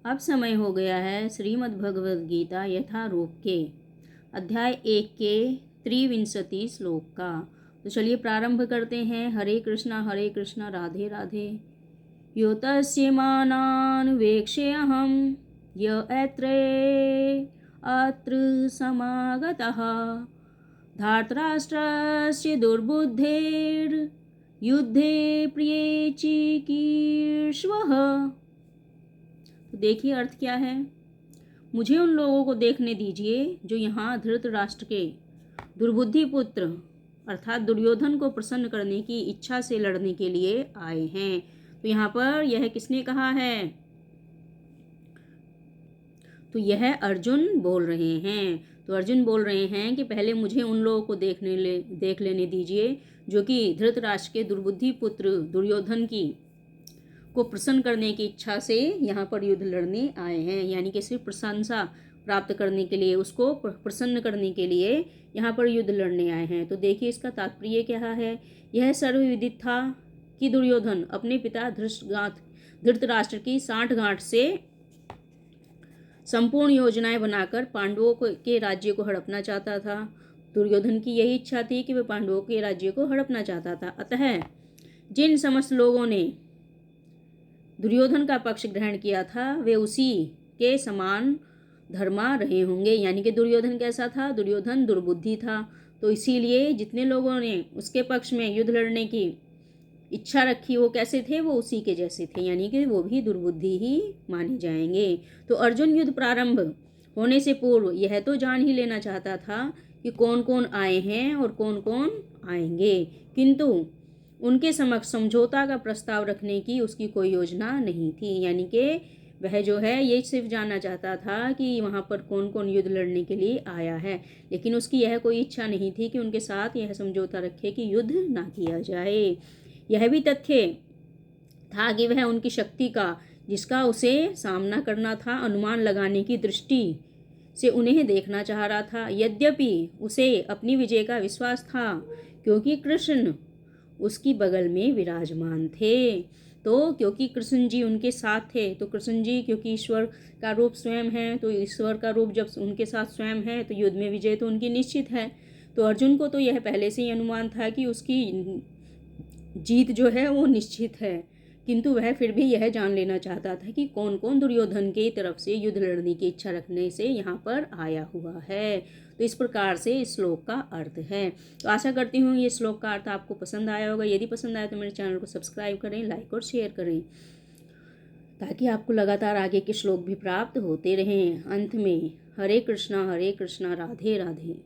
अब समय हो गया है श्रीमद् भगवद गीता यथारूप के अध्याय 1 के 23 श्लोक का। तो चलिए प्रारंभ करते हैं। हरे कृष्णा राधे राधे। यो तस्य मानान्वेक्ष्यहं य अत्र समागतः धार्तराष्ट्रस्य दुर्बुद्धेर्युद्धे प्रिये चिकीर्ष्वः। तो देखिए अर्थ क्या है। मुझे उन लोगों को देखने दीजिए जो यहाँ धृतराष्ट्र के दुर्बुद्धि पुत्र अर्थात दुर्योधन को प्रसन्न करने की इच्छा से लड़ने के लिए आए हैं। तो यहाँ पर यह किसने कहा है? तो यह अर्जुन बोल रहे हैं। तो अर्जुन बोल रहे हैं कि पहले मुझे उन लोगों को देख लेने दीजिए जो कि धृतराष्ट्र के दुर्बुद्धि पुत्र दुर्योधन को प्रसन्न करने की इच्छा से यहाँ पर युद्ध लड़ने आए हैं, यानी कि सिर्फ प्रशंसा प्राप्त करने के लिए, उसको प्रसन्न करने के लिए यहाँ पर युद्ध लड़ने आए हैं। तो देखिए इसका तात्पर्य क्या है। यह सर्वविदित था कि दुर्योधन अपने पिता धृतराष्ट्र की सांठगांठ से संपूर्ण योजनाएं बनाकर पांडवों के राज्य को हड़पना चाहता था। दुर्योधन की यही इच्छा थी कि वह पांडवों के राज्य को हड़पना चाहता था। अतः जिन समस्त लोगों ने दुर्योधन का पक्ष ग्रहण किया था वे उसी के समान धर्मा रहे होंगे, यानी कि दुर्योधन कैसा था? दुर्योधन दुर्बुद्धि था। तो इसीलिए जितने लोगों ने उसके पक्ष में युद्ध लड़ने की इच्छा रखी वो कैसे थे? वो उसी के जैसे थे, यानी कि वो भी दुर्बुद्धि ही माने जाएंगे। तो अर्जुन युद्ध प्रारंभ होने से पूर्व यह तो जान ही लेना चाहता था कि कौन कौन आए हैं और कौन कौन आएंगे, किंतु उनके समक्ष समझौता का प्रस्ताव रखने की उसकी कोई योजना नहीं थी। यानी कि वह जो है ये सिर्फ जानना चाहता था कि वहाँ पर कौन कौन युद्ध लड़ने के लिए आया है, लेकिन उसकी यह कोई इच्छा नहीं थी कि उनके साथ यह समझौता रखे कि युद्ध ना किया जाए। यह भी तथ्य था कि वह उनकी शक्ति का, जिसका उसे सामना करना था, अनुमान लगाने की दृष्टि से उन्हें देखना चाह रहा था। यद्यपि उसे अपनी विजय का विश्वास था क्योंकि कृष्ण उसकी बगल में विराजमान थे। तो क्योंकि कृष्ण जी उनके साथ थे, तो कृष्ण जी क्योंकि ईश्वर का रूप स्वयं है, तो ईश्वर का रूप जब उनके साथ स्वयं है तो युद्ध में विजय तो उनकी निश्चित है। तो अर्जुन को तो यह पहले से ही अनुमान था कि उसकी जीत जो है वो निश्चित है, किंतु वह फिर भी यह जान लेना चाहता था कि कौन कौन दुर्योधन की तरफ से युद्ध लड़ने की इच्छा रखने से यहाँ पर आया हुआ है। तो इस प्रकार से इस श्लोक का अर्थ है। तो आशा करती हूँ ये श्लोक का अर्थ आपको पसंद आया होगा। यदि पसंद आया तो मेरे चैनल को सब्सक्राइब करें, लाइक और शेयर करें, ताकि आपको लगातार आगे के श्लोक भी प्राप्त होते रहें। अंत में हरे कृष्णा राधे राधे।